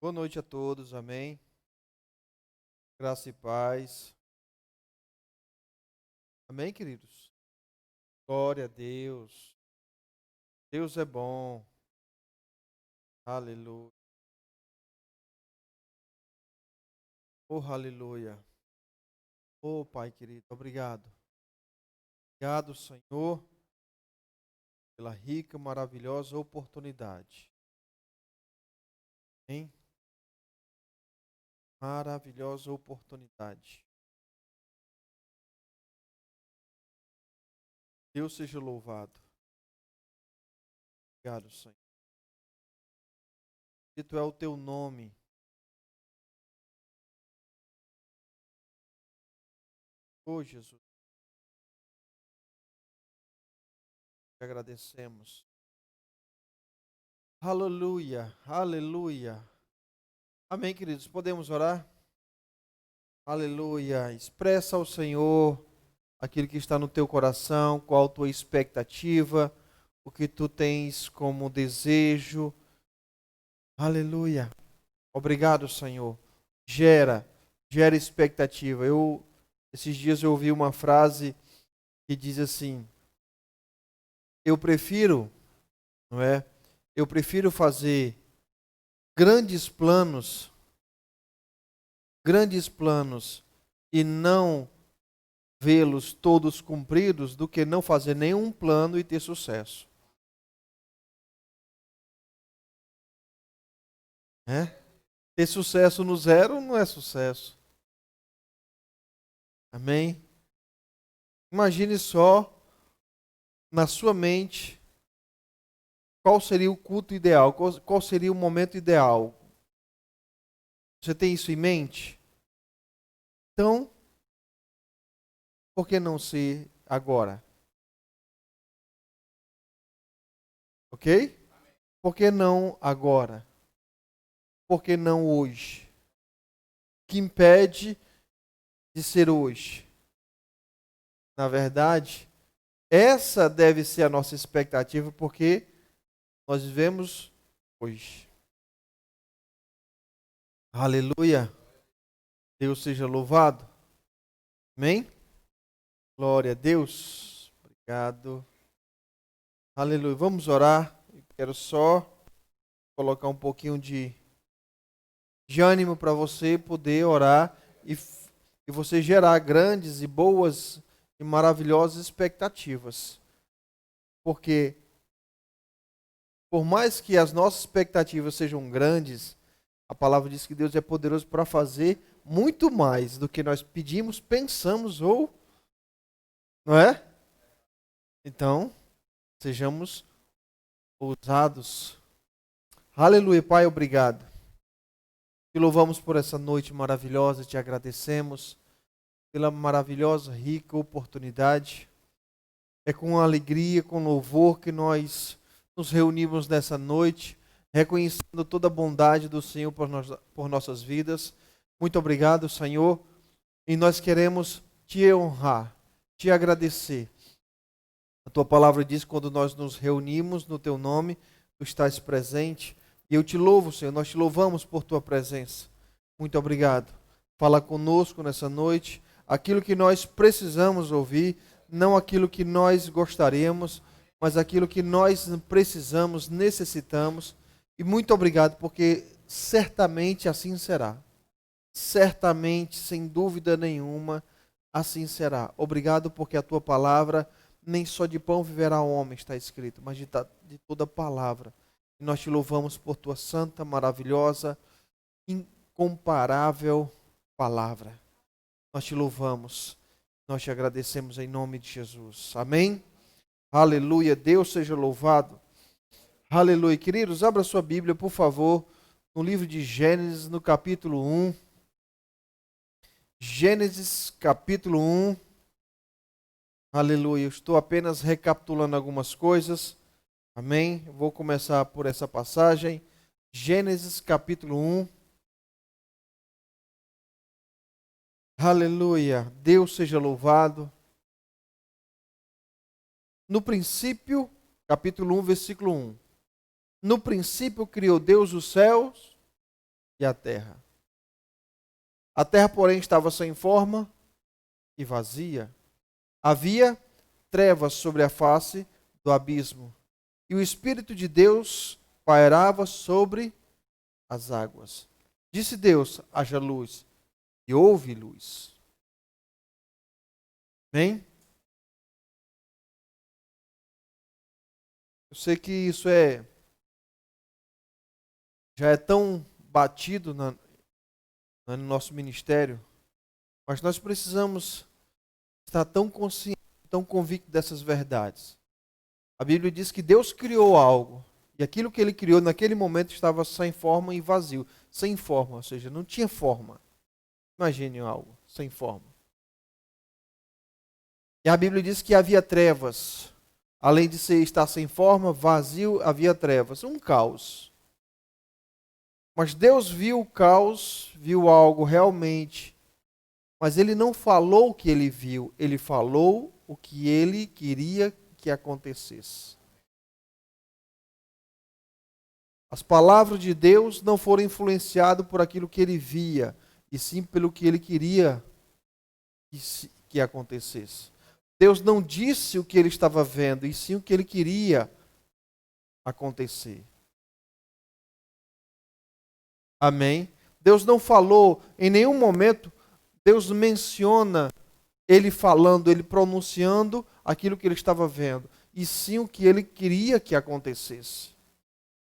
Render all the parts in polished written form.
Boa noite a todos, amém. Graça e paz. Amém, queridos? Glória a Deus. Deus é bom. Aleluia. Oh, aleluia. Oh, Pai querido, obrigado. Obrigado, Senhor, pela rica, maravilhosa oportunidade. Hein? Maravilhosa oportunidade. Deus seja louvado. Obrigado, Senhor. Dito é o teu nome. Oh, Jesus. Te agradecemos. Aleluia. Aleluia. Amém, queridos. Podemos orar? Aleluia. Expressa ao Senhor aquilo que está no teu coração, qual a tua expectativa, o que tu tens como desejo. Aleluia. Obrigado, Senhor. Gera expectativa. Esses dias eu ouvi uma frase que diz assim: eu prefiro, não é? Eu prefiro fazer grandes planos e não vê-los todos cumpridos do que não fazer nenhum plano e ter sucesso. Né? Ter sucesso no zero não é sucesso. Amém? Imagine só na sua mente qual seria o culto ideal, qual seria o momento ideal. Você tem isso em mente? Então, por que não ser agora? Ok? Por que não agora? Por que não hoje? O que impede de ser hoje? Na verdade, essa deve ser a nossa expectativa, porque nós vivemos hoje. Aleluia. Deus seja louvado. Amém? Glória a Deus. Obrigado. Aleluia. Vamos orar. Eu quero só colocar um pouquinho de ânimo para você poder orar e você gerar grandes e boas e maravilhosas expectativas. Porque por mais que as nossas expectativas sejam grandes, a palavra diz que Deus é poderoso para fazer muito mais do que nós pedimos, pensamos ou, não é? Então, sejamos ousados. Aleluia, Pai, obrigado. Te louvamos por essa noite maravilhosa, te agradecemos pela maravilhosa, rica oportunidade. É com alegria, com louvor que nós nos reunimos nessa noite, reconhecendo toda a bondade do Senhor por nossas vidas. Muito obrigado, Senhor, e nós queremos te honrar, te agradecer. A tua palavra diz que quando nós nos reunimos no teu nome, tu estás presente. E eu te louvo, Senhor, nós te louvamos por tua presença. Muito obrigado. Fala conosco nessa noite aquilo que nós precisamos ouvir, não aquilo que nós gostaríamos, mas aquilo que nós precisamos, necessitamos. E muito obrigado, porque certamente assim será. Certamente, sem dúvida nenhuma, assim será. Obrigado porque a tua palavra, nem só de pão viverá o homem, está escrito, mas de toda palavra. E nós te louvamos por tua santa, maravilhosa, incomparável palavra. Nós te louvamos, nós te agradecemos em nome de Jesus. Amém? Aleluia, Deus seja louvado. Aleluia. Queridos, abra sua Bíblia, por favor, no livro de Gênesis, no capítulo 1. Gênesis, capítulo 1. Aleluia. Eu estou apenas recapitulando algumas coisas. Amém? Vou começar por essa passagem. Gênesis, capítulo 1. Aleluia. Deus seja louvado. No princípio, capítulo 1, versículo 1. No princípio criou Deus os céus e a terra. A terra, porém, estava sem forma e vazia. Havia trevas sobre a face do abismo, e o Espírito de Deus pairava sobre as águas. Disse Deus: haja luz, e houve luz. Amém? Eu sei que isso já é tão batido no nosso ministério, mas nós precisamos estar tão conscientes, tão convictos dessas verdades. A Bíblia diz que Deus criou algo, e aquilo que ele criou naquele momento estava sem forma e vazio. Sem forma, ou seja, não tinha forma. Imagine algo sem forma. E a Bíblia diz que havia trevas. Além de estar sem forma, vazio, havia trevas. Um caos. Mas Deus viu o caos, viu algo realmente. Mas ele não falou o que ele viu. Ele falou o que ele queria que acontecesse. As palavras de Deus não foram influenciadas por aquilo que ele via, e sim pelo que ele queria que acontecesse. Deus não disse o que ele estava vendo, e sim o que ele queria acontecer. Amém? Deus não falou, em nenhum momento, Deus menciona ele falando, ele pronunciando aquilo que ele estava vendo, e sim o que ele queria que acontecesse.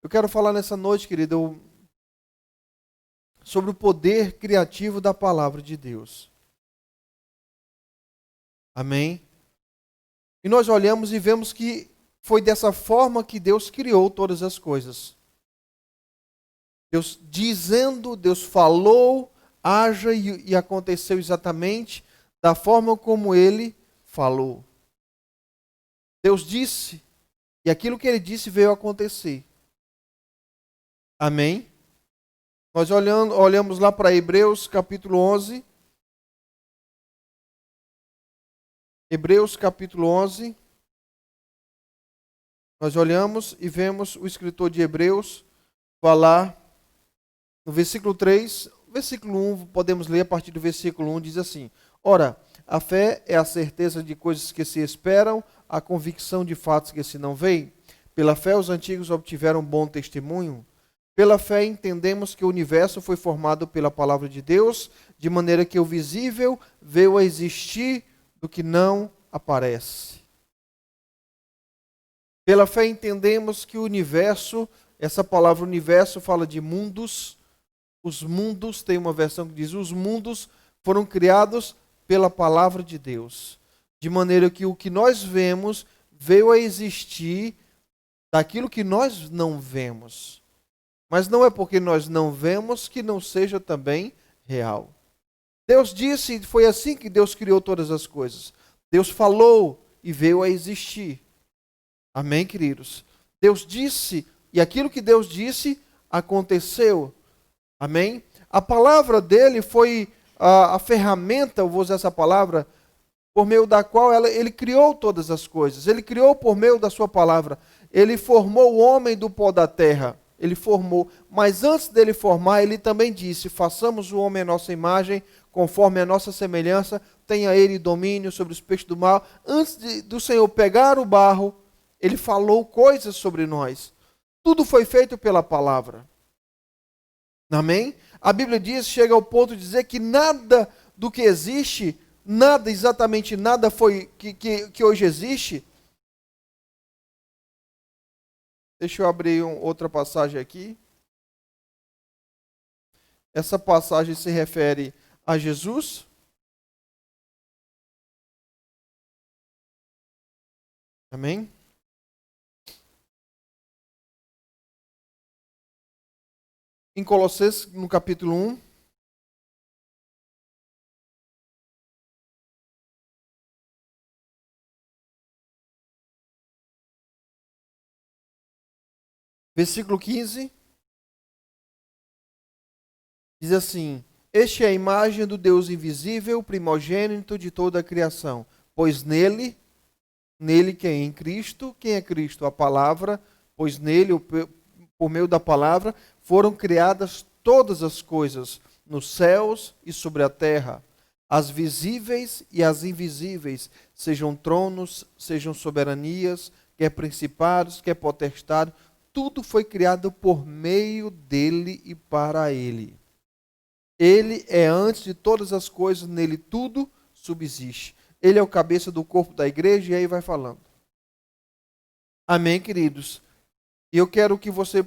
Eu quero falar nessa noite, querido, sobre o poder criativo da palavra de Deus. Amém? E nós olhamos e vemos que foi dessa forma que Deus criou todas as coisas. Deus dizendo, Deus falou, haja e aconteceu exatamente da forma como Ele falou. Deus disse, e aquilo que Ele disse veio acontecer. Amém? Nós olhamos lá para Hebreus capítulo 11. Hebreus capítulo 11. Nós olhamos e vemos o escritor de Hebreus falar no versículo 3, versículo 1, podemos ler a partir do versículo 1, diz assim: ora, a fé é a certeza de coisas que se esperam, a convicção de fatos que se não veem. Pela fé os antigos obtiveram bom testemunho. Pela fé entendemos que o universo foi formado pela palavra de Deus, de maneira que o visível veio a existir do que não aparece. Pela fé entendemos que o universo, essa palavra universo fala de mundos. Os mundos, tem uma versão que diz, os mundos foram criados pela palavra de Deus. De maneira que o que nós vemos veio a existir daquilo que nós não vemos. Mas não é porque nós não vemos que não seja também real. Deus disse, foi assim que Deus criou todas as coisas. Deus falou e veio a existir. Amém, queridos? Deus disse, e aquilo que Deus disse aconteceu. Amém? A palavra dele foi a ferramenta, eu vou usar essa palavra, por meio da qual ele criou todas as coisas. Ele criou por meio da sua palavra. Ele formou o homem do pó da terra. Ele formou, mas antes dele formar, ele também disse: façamos o homem à nossa imagem, conforme a nossa semelhança, tenha ele domínio sobre os peixes do mar. Antes do Senhor pegar o barro, ele falou coisas sobre nós. Tudo foi feito pela palavra. Amém? A Bíblia diz, chega ao ponto de dizer que nada do que existe, nada, exatamente nada foi que hoje existe. Deixa eu abrir outra passagem aqui. Essa passagem se refere a Jesus. Amém? Em Colossenses, no capítulo 1. Versículo 15. Diz assim: este é a imagem do Deus invisível, primogênito de toda a criação. Pois nele quem é em Cristo, quem é Cristo? A palavra, pois nele, por meio da palavra, foram criadas todas as coisas, nos céus e sobre a terra, as visíveis e as invisíveis, sejam tronos, sejam soberanias, quer principados, quer potestades, tudo foi criado por meio dele e para ele. Ele é antes de todas as coisas, nele tudo subsiste. Ele é o cabeça do corpo da igreja, e aí vai falando. Amém, queridos? E eu quero que você...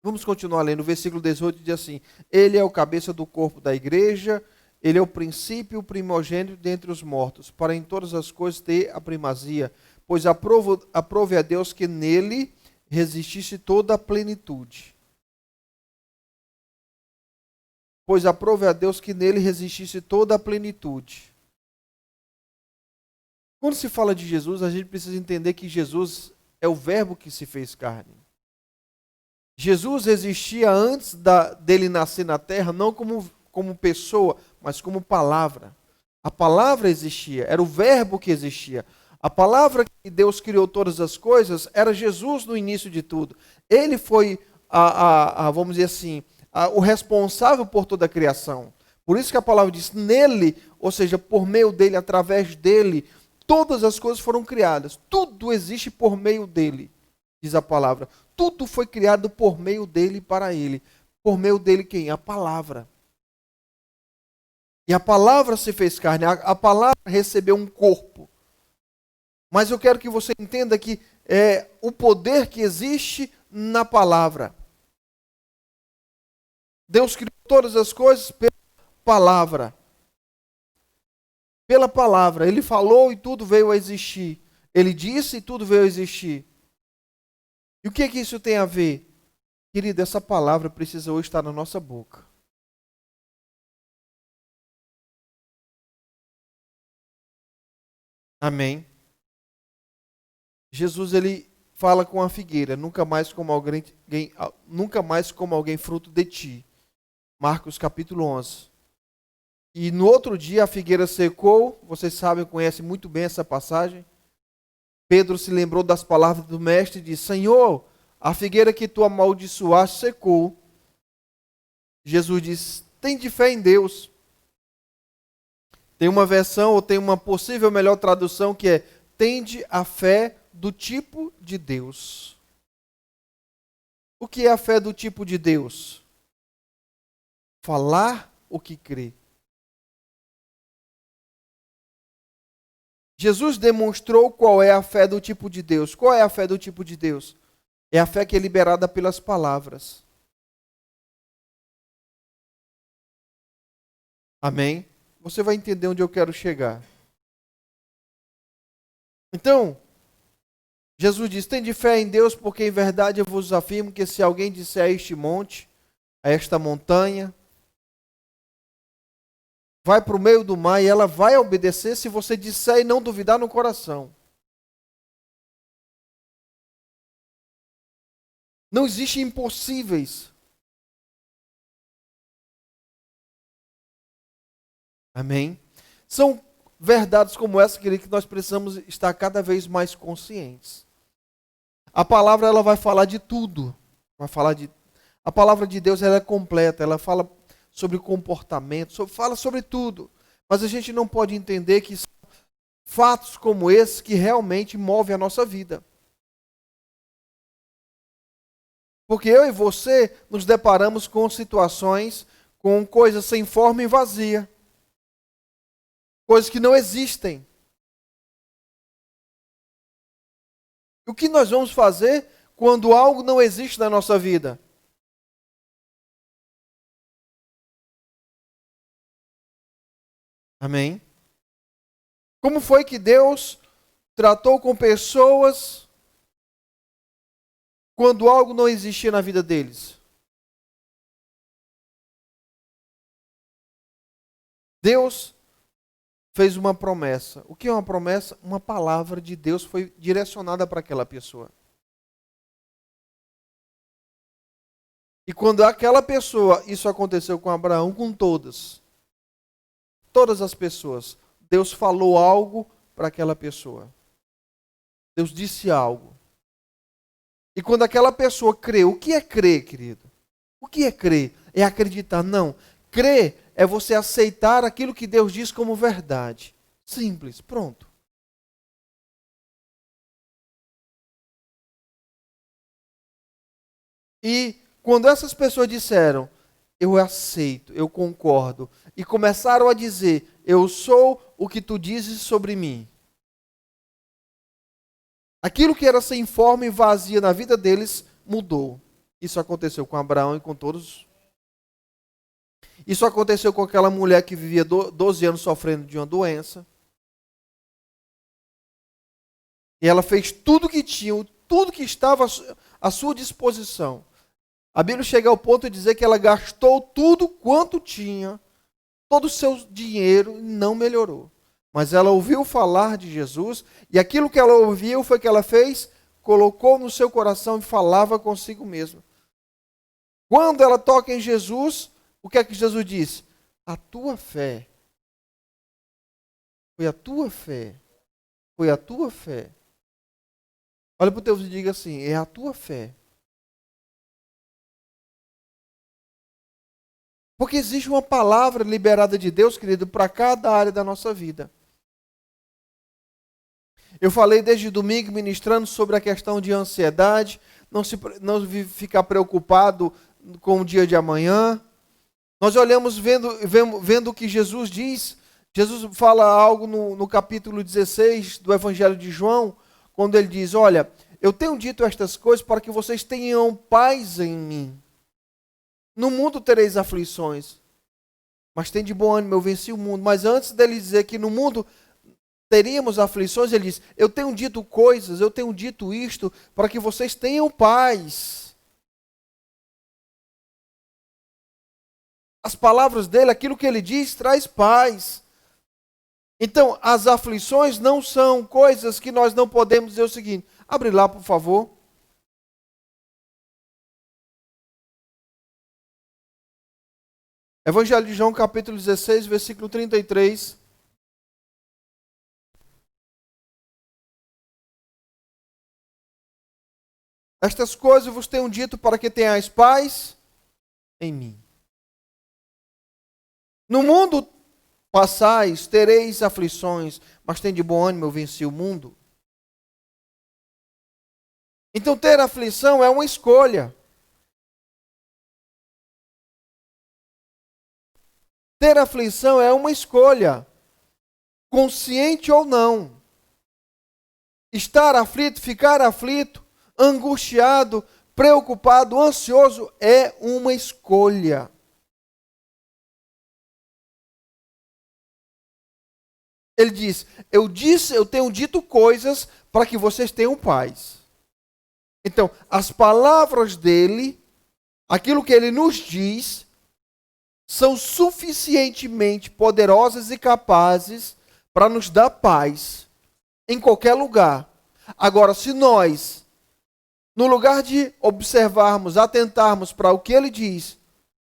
Vamos continuar lendo. O versículo 18 diz assim: Ele é o cabeça do corpo da igreja, ele é o princípio, o primogênito dentre os mortos, para em todas as coisas ter a primazia, pois aprove a Deus que nele resistisse toda a plenitude. Pois aprove a Deus que nele resistisse toda a plenitude. Quando se fala de Jesus, a gente precisa entender que Jesus é o verbo que se fez carne. Jesus existia antes dele nascer na terra, não como pessoa, mas como palavra. A palavra existia, era o verbo que existia. A palavra que Deus criou todas as coisas era Jesus no início de tudo. Ele foi, vamos dizer assim, o responsável por toda a criação. Por isso que a palavra diz, nele, ou seja, por meio dele, através dele, todas as coisas foram criadas. Tudo existe por meio dele, diz a palavra. Tudo foi criado por meio dele e para ele. Por meio dele quem? A palavra. E a palavra se fez carne, a palavra recebeu um corpo. Mas eu quero que você entenda que é o poder que existe na palavra. Deus criou todas as coisas pela palavra. Pela palavra. Ele falou e tudo veio a existir. Ele disse e tudo veio a existir. E o que é que isso tem a ver? Querido, essa palavra precisa hoje estar na nossa boca. Amém. Jesus, ele fala com a figueira, nunca mais como alguém fruto de ti. Marcos capítulo 11. E no outro dia a figueira secou, vocês sabem, conhecem muito bem essa passagem. Pedro se lembrou das palavras do mestre e disse, Senhor, a figueira que tu amaldiçoaste secou. Jesus disse, tem de fé em Deus. Tem uma versão, ou tem uma possível melhor tradução, que é, tende a fé do tipo de Deus. O que é a fé do tipo de Deus? Falar o que crê. Jesus demonstrou qual é a fé do tipo de Deus. Qual é a fé do tipo de Deus? É a fé que é liberada pelas palavras. Amém? Você vai entender onde eu quero chegar. Então, Jesus diz, tende fé em Deus, porque em verdade eu vos afirmo que se alguém disser a este monte, a esta montanha, vai para o meio do mar e ela vai obedecer se você disser e não duvidar no coração. Não existem impossíveis. Amém? São verdades como essa, querido, que nós precisamos estar cada vez mais conscientes. A palavra ela vai falar de tudo. A palavra de Deus ela é completa, ela fala sobre comportamento, fala sobre tudo. Mas a gente não pode entender que são fatos como esses que realmente movem a nossa vida. Porque eu e você nos deparamos com situações, com coisas sem forma e vazia. Coisas que não existem. O que nós vamos fazer quando algo não existe na nossa vida? Amém? Como foi que Deus tratou com pessoas quando algo não existia na vida deles? Deus fez uma promessa. O que é uma promessa? Uma palavra de Deus foi direcionada para aquela pessoa. E quando aquela pessoa, isso aconteceu com Abraão, com todas as pessoas, Deus falou algo para aquela pessoa. Deus disse algo. E quando aquela pessoa crê, o que é crer, querido? O que é crer? É acreditar? Não. Crer é você aceitar aquilo que Deus diz como verdade. Simples, pronto. E quando essas pessoas disseram, eu aceito, eu concordo, e começaram a dizer, eu sou o que tu dizes sobre mim. Aquilo que era sem forma e vazia na vida deles mudou. Isso aconteceu com Abraão e com todos. Isso aconteceu com aquela mulher que vivia 12 anos sofrendo de uma doença. E ela fez tudo que tinha, tudo que estava à sua disposição. A Bíblia chega ao ponto de dizer que ela gastou tudo quanto tinha, todo o seu dinheiro, e não melhorou. Mas ela ouviu falar de Jesus, e aquilo que ela ouviu foi que ela fez, colocou no seu coração e falava consigo mesma. Quando ela toca em Jesus, o que é que Jesus diz? A tua fé. Foi a tua fé. Foi a tua fé. Olha para o teu vizinho e diga assim, é a tua fé. Porque existe uma palavra liberada de Deus, querido, para cada área da nossa vida. Eu falei desde domingo ministrando sobre a questão de ansiedade, não ficar preocupado com o dia de amanhã. Nós olhamos vendo o que Jesus diz. Jesus fala algo no capítulo 16 do Evangelho de João, quando ele diz, olha, eu tenho dito estas coisas para que vocês tenham paz em mim. No mundo tereis aflições, mas tem de bom ânimo, eu venci o mundo. Mas antes dele dizer que no mundo teríamos aflições, ele diz, eu tenho dito coisas, eu tenho dito isto, para que vocês tenham paz. As palavras dele, aquilo que ele diz, traz paz. Então, as aflições não são coisas que nós não podemos dizer o seguinte, abre lá, por favor. Evangelho de João, capítulo 16, versículo 33. Estas coisas vos tenho dito para que tenhais paz em mim. No mundo passais, tereis aflições, mas tem de bom ânimo, eu venci o mundo. Então ter aflição é uma escolha. Ter aflição é uma escolha, consciente ou não. Estar aflito, ficar aflito, angustiado, preocupado, ansioso é uma escolha. Ele diz, eu tenho dito coisas para que vocês tenham paz. Então, as palavras dele, aquilo que ele nos diz, são suficientemente poderosas e capazes para nos dar paz em qualquer lugar. Agora, se nós, no lugar de observarmos, atentarmos para o que ele diz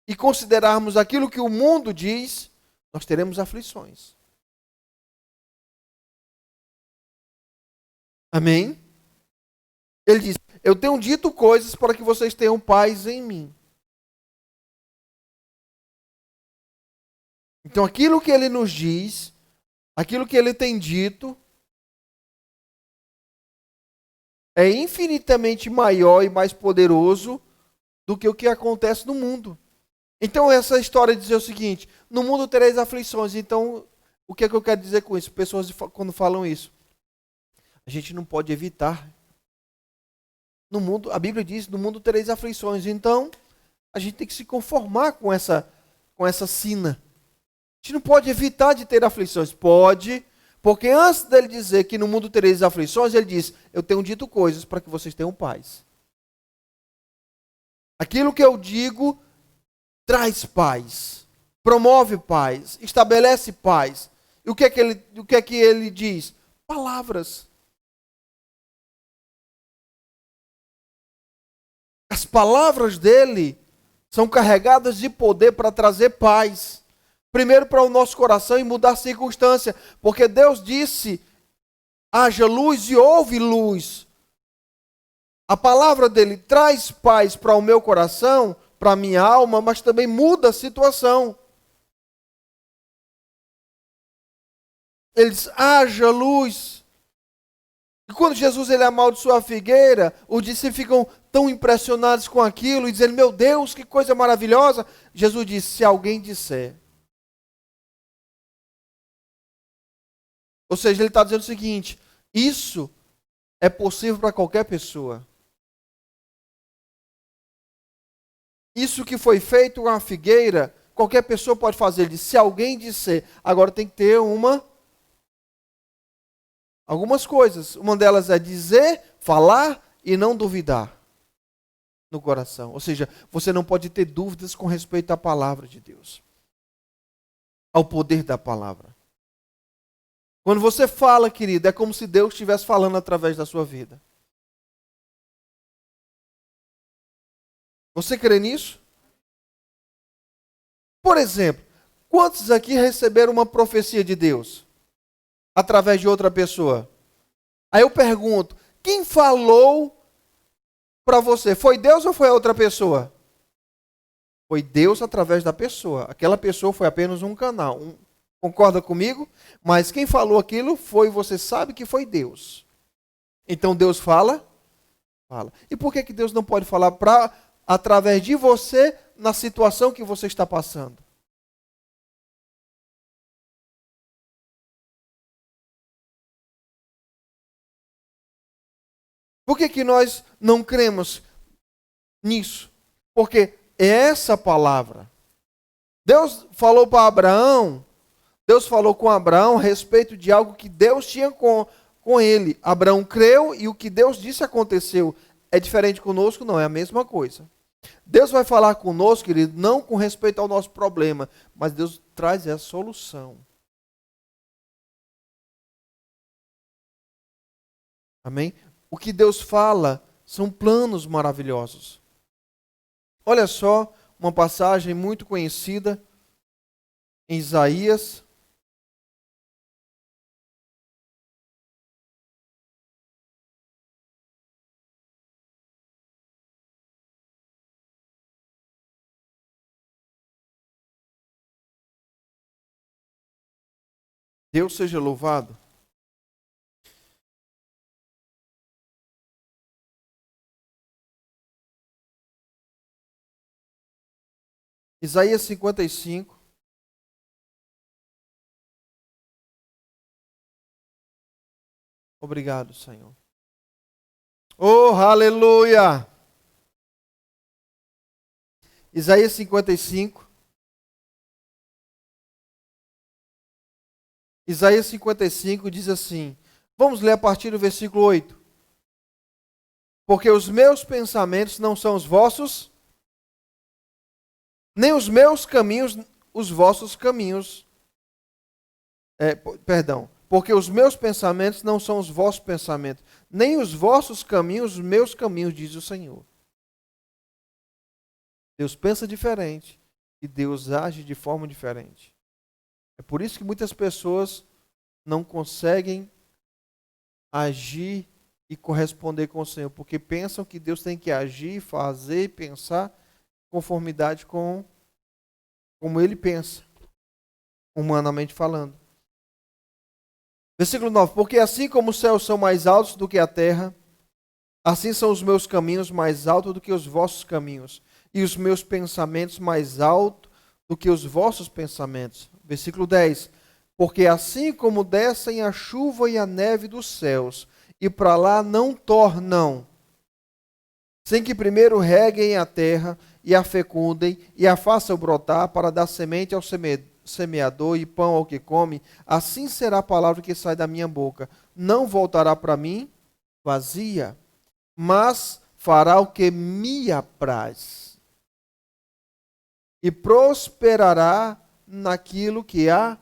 e considerarmos aquilo que o mundo diz, nós teremos aflições. Amém? Ele diz, eu tenho dito coisas para que vocês tenham paz em mim. Então, aquilo que ele nos diz, aquilo que ele tem dito, é infinitamente maior e mais poderoso do que o que acontece no mundo. Então, essa história de dizer o seguinte, no mundo tereis aflições. Então, o que é que eu quero dizer com isso? Pessoas, quando falam isso, a gente não pode evitar. No mundo, a Bíblia diz, no mundo tereis aflições. Então, a gente tem que se conformar com essa sina. A gente não pode evitar de ter aflições. Pode, porque antes dele dizer que no mundo tereis aflições, ele diz, eu tenho dito coisas para que vocês tenham paz. Aquilo que eu digo traz paz, promove paz, estabelece paz. E o que é que ele diz? Palavras. As palavras dele são carregadas de poder para trazer paz. Primeiro para o nosso coração e mudar a circunstância. Porque Deus disse, haja luz e houve luz. A palavra dele traz paz para o meu coração para a minha alma, mas também muda a situação. Ele diz, haja luz. E quando Jesus ele amaldiçoa a figueira, os discípulos ficam tão impressionados com aquilo e dizendo, meu Deus, que coisa maravilhosa. Jesus disse, se alguém disser. Ou seja, ele está dizendo o seguinte, isso é possível para qualquer pessoa. Isso que foi feito com a figueira, qualquer pessoa pode fazer. Ele disse, se alguém disser, agora tem que ter algumas coisas. Uma delas é dizer, falar e não duvidar no coração. Ou seja, você não pode ter dúvidas com respeito à palavra de Deus. Ao poder da palavra. Quando você fala, querido, é como se Deus estivesse falando através da sua vida. Você crê nisso? Por exemplo, quantos aqui receberam uma profecia de Deus? Através de outra pessoa? Aí eu pergunto, quem falou para você? Foi Deus ou foi a outra pessoa? Foi Deus através da pessoa. Aquela pessoa foi apenas um canal. Concorda comigo? Mas quem falou aquilo foi, você sabe que foi Deus. Então Deus fala? Fala. E por que Deus não pode falar através de você na situação que você está passando? Por que nós não cremos nisso? Porque é essa palavra. Deus falou para Abraão, Deus falou com Abraão a respeito de algo que Deus tinha com ele. Abraão creu e o que Deus disse aconteceu. É diferente conosco? Não, é a mesma coisa. Deus vai falar conosco, querido, não com respeito ao nosso problema, mas Deus traz a solução. Amém? O que Deus fala são planos maravilhosos. Olha só uma passagem muito conhecida em Isaías. Deus seja louvado. Isaías 55. Obrigado, Senhor. Oh, aleluia! Isaías 55. Isaías 55 diz assim. Vamos ler a partir do versículo 8. Porque os meus pensamentos não são os vossos, nem os meus caminhos, os vossos caminhos. Porque os meus pensamentos não são os vossos pensamentos, nem os vossos caminhos, os meus caminhos, diz o Senhor. Deus pensa diferente e Deus age de forma diferente. É por isso que muitas pessoas não conseguem agir e corresponder com o Senhor, porque pensam que Deus tem que agir, fazer e pensar em conformidade com como Ele pensa, humanamente falando. Versículo 9. Porque assim como os céus são mais altos do que a terra, assim são os meus caminhos mais altos do que os vossos caminhos, e os meus pensamentos mais altos do que os vossos pensamentos. Versículo 10. Porque assim como descem a chuva e a neve dos céus, e para lá não tornam, sem que primeiro reguem a terra, e a fecundem, e a façam brotar, para dar semente ao semeador e pão ao que come, assim será a palavra que sai da minha boca. Não voltará para mim vazia, mas fará o que me apraz. E prosperará naquilo que a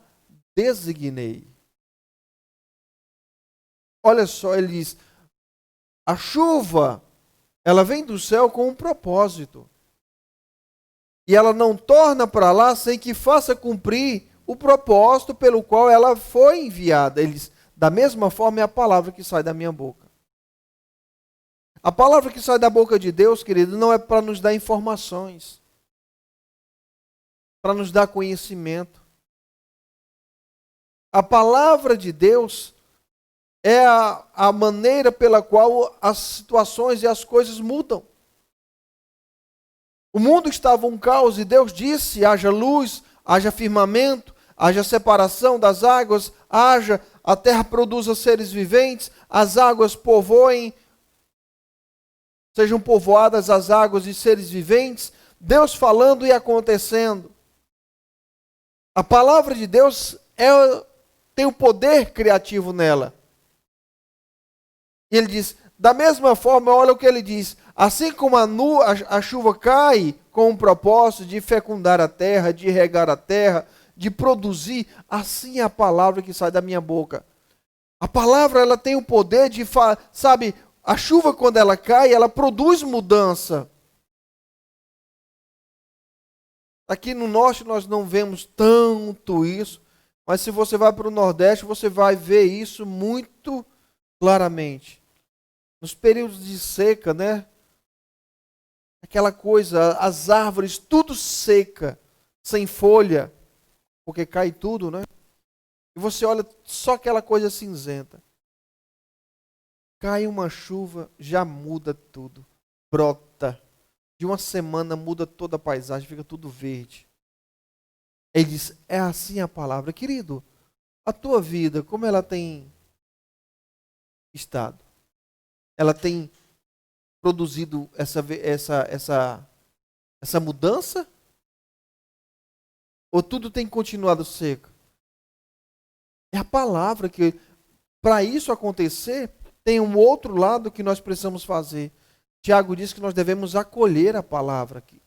designei. Olha só, ele diz, a chuva, ela vem do céu com um propósito. E ela não torna para lá sem que faça cumprir o propósito pelo qual ela foi enviada. Ele diz, da mesma forma é a palavra que sai da minha boca. A palavra que sai da boca de Deus, querido, não é para nos dar informações. para nos dar conhecimento. A palavra de Deus é a maneira pela qual as situações e as coisas mudam. O mundo estava um caos e Deus disse: haja luz, haja firmamento, haja separação das águas, a terra produza seres viventes, as águas povoem, sejam povoadas as águas de seres viventes. Deus falando e acontecendo. A palavra de Deus tem o poder criativo nela. E ele diz, da mesma forma, olha o que ele diz: assim como a chuva cai com o propósito de fecundar a terra, de regar a terra, de produzir, assim é a palavra que sai da minha boca. A palavra, ela tem o poder de, sabe, a chuva quando ela cai, ela produz mudança. Aqui no norte nós não vemos tanto isso, mas se você vai para o nordeste, você vai ver isso muito claramente. Nos períodos de seca, né? Aquela coisa, as árvores tudo seca, sem folha, porque cai tudo, né? E você olha só aquela coisa cinzenta. Cai uma chuva, já muda tudo. Brota. De uma semana muda toda a paisagem, fica tudo verde. Ele diz, é assim a palavra. Querido, a tua vida, como ela tem estado? Ela tem produzido essa mudança? Ou tudo tem continuado seco? É a palavra que, para isso acontecer, tem um outro lado que nós precisamos fazer. Tiago diz que nós devemos acolher a palavra aqui,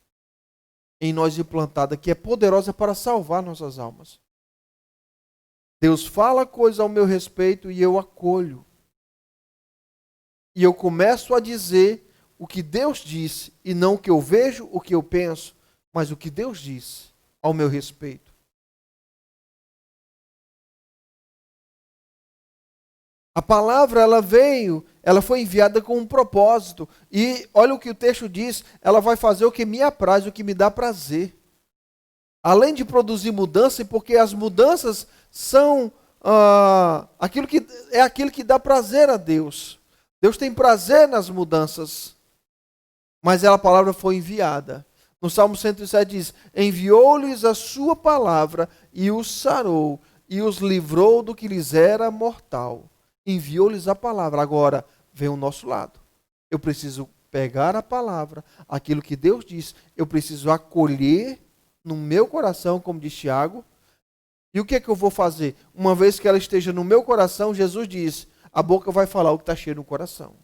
em nós implantada, que é poderosa para salvar nossas almas. Deus fala coisa ao meu respeito e eu acolho. E eu começo a dizer o que Deus disse, e não o que eu vejo, o que eu penso, mas o que Deus disse ao meu respeito. A palavra, ela foi enviada com um propósito. E olha o que o texto diz, ela vai fazer o que me apraz, o que me dá prazer. Além de produzir mudança, porque as mudanças são aquilo que dá prazer a Deus. Deus tem prazer nas mudanças. Mas a palavra foi enviada. No Salmo 107 diz, enviou-lhes a sua palavra e os sarou, e os livrou do que lhes era mortal. Enviou-lhes a palavra. Agora, vem o nosso lado. Eu preciso pegar a palavra, aquilo que Deus diz, eu preciso acolher no meu coração, como diz Tiago. E o que é que eu vou fazer? Uma vez que ela esteja no meu coração, Jesus diz, a boca vai falar o que está cheio no coração.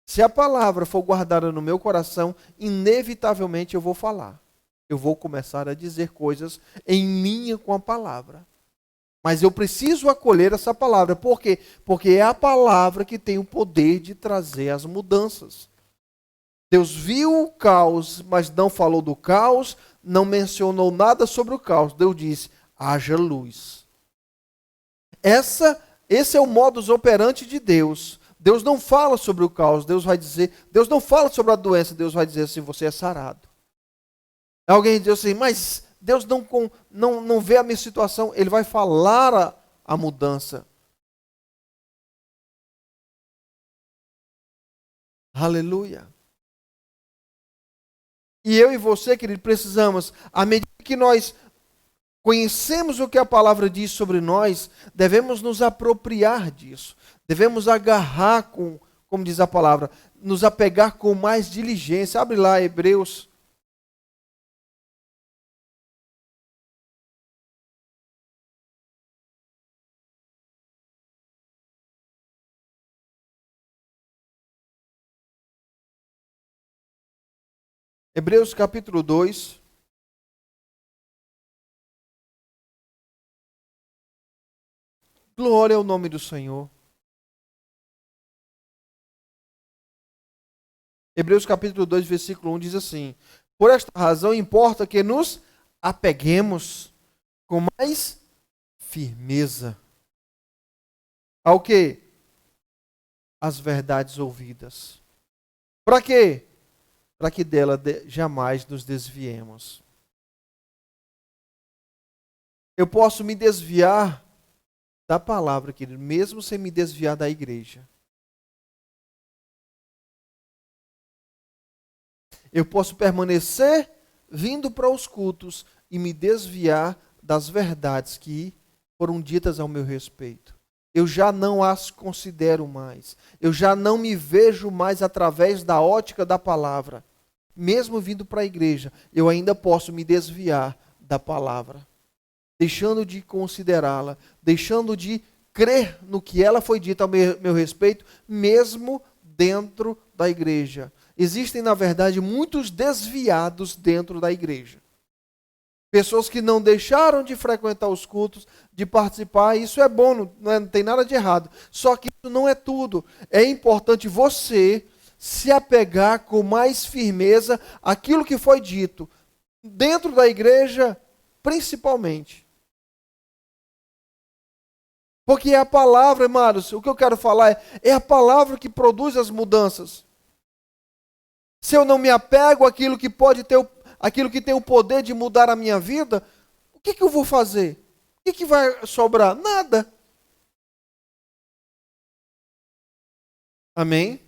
Se a palavra for guardada no meu coração, inevitavelmente eu vou falar. Eu vou começar a dizer coisas em linha com a palavra. Mas eu preciso acolher essa palavra. Por quê? Porque é a palavra que tem o poder de trazer as mudanças. Deus viu o caos, mas não falou do caos, não mencionou nada sobre o caos. Deus disse, haja luz. Esse é o modus operandi de Deus. Deus não fala sobre o caos, Deus não fala sobre a doença, Deus vai dizer assim, você é sarado. Alguém diz assim, mas Deus não vê a minha situação, Ele vai falar a mudança. Aleluia. E eu e você, querido, precisamos, à medida que nós conhecemos o que a palavra diz sobre nós, devemos nos apropriar disso. Devemos agarrar como diz a palavra, nos apegar com mais diligência. Abre lá, Hebreus. Hebreus capítulo 2. Glória ao nome do Senhor. Hebreus capítulo 2, versículo 1 diz assim: por esta razão importa que nos apeguemos com mais firmeza ao quê? As verdades ouvidas. Para quê? Para que dela jamais nos desviemos. Eu posso me desviar da palavra, querido, mesmo sem me desviar da igreja. Eu posso permanecer vindo para os cultos e me desviar das verdades que foram ditas ao meu respeito. Eu já não as considero mais. Eu já não me vejo mais através da ótica da palavra. Mesmo vindo para a igreja, eu ainda posso me desviar da palavra, deixando de considerá-la, deixando de crer no que ela foi dita ao meu respeito, mesmo dentro da igreja. Existem, na verdade, muitos desviados dentro da igreja. Pessoas que não deixaram de frequentar os cultos, de participar, e isso é bom, não tem nada de errado. Só que isso não é tudo. É importante você se apegar com mais firmeza àquilo que foi dito, dentro da igreja, principalmente. Porque é a palavra, amados, o que eu quero falar é a palavra que produz as mudanças. Se eu não me apego àquilo que pode ter, aquilo que tem o poder de mudar a minha vida, o que eu vou fazer? O que vai sobrar? Nada. Amém?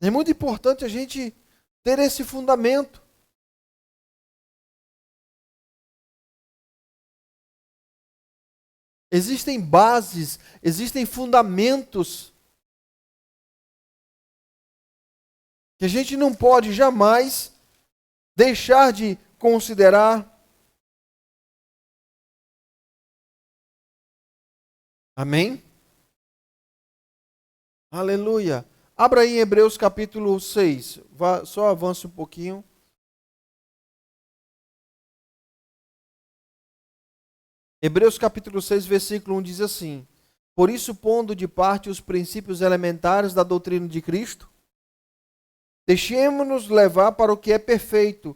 É muito importante a gente ter esse fundamento. Existem bases, existem fundamentos que a gente não pode jamais deixar de considerar. Amém? Aleluia. Abra aí em Hebreus capítulo 6. Só avance um pouquinho. Hebreus capítulo 6, versículo 1 diz assim: Por isso, pondo de parte os princípios elementares da doutrina de Cristo, deixemo-nos levar para o que é perfeito,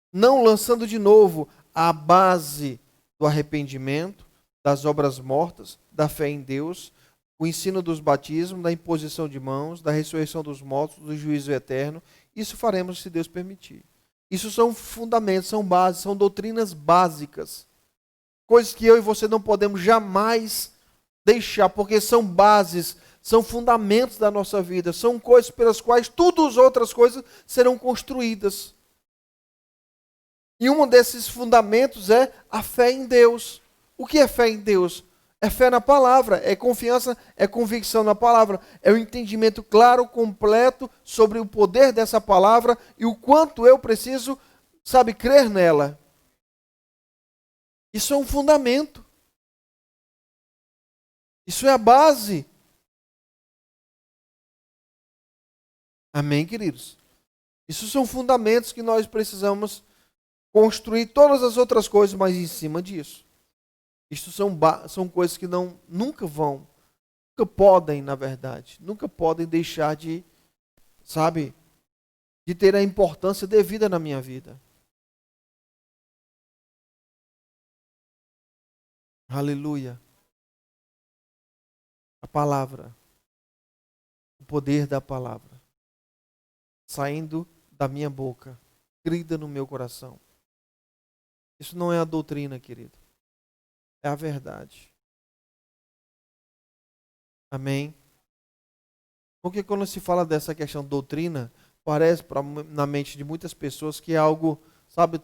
não lançando de novo a base do arrependimento, das obras mortas, da fé em Deus, o ensino dos batismos, da imposição de mãos, da ressurreição dos mortos, do juízo eterno. Isso faremos se Deus permitir. Isso são fundamentos, são bases, são doutrinas básicas. Coisas que eu e você não podemos jamais deixar, porque são bases, são fundamentos da nossa vida, são coisas pelas quais todas as outras coisas serão construídas. E um desses fundamentos é a fé em Deus. O que é fé em Deus? É fé na palavra, é confiança, é convicção na palavra, é o entendimento claro, completo sobre o poder dessa palavra e o quanto eu preciso, sabe, crer nela. Isso é um fundamento. Isso é a base. Amém, queridos? Isso são fundamentos que nós precisamos construir todas as outras coisas, mas em cima disso. Isso são coisas que nunca nunca podem, na verdade, nunca podem deixar de, sabe, de ter a importância devida na minha vida. Aleluia. A palavra, o poder da palavra, saindo da minha boca, grita no meu coração. Isso não é a doutrina, querido. É a verdade. Amém? Porque quando se fala dessa questão de doutrina, parece na mente de muitas pessoas que é algo, sabe,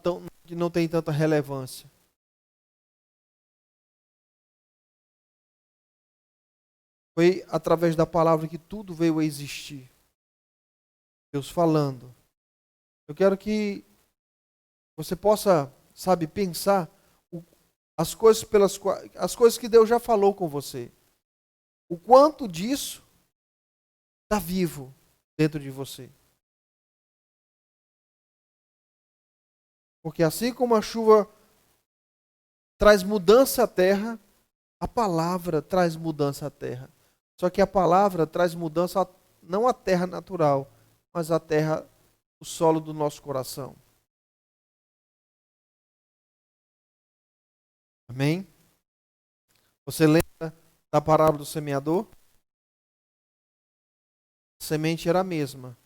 que não tem tanta relevância. Foi através da palavra que tudo veio a existir. Deus falando. Eu quero que você possa, sabe, pensar as coisas as coisas que Deus já falou com você. O quanto disso está vivo dentro de você. Porque assim como a chuva traz mudança à terra, a palavra traz mudança à terra. Só que a palavra traz mudança não à terra natural, mas à terra, o solo do nosso coração. Amém? Você lembra da parábola do semeador? A semente era a mesma.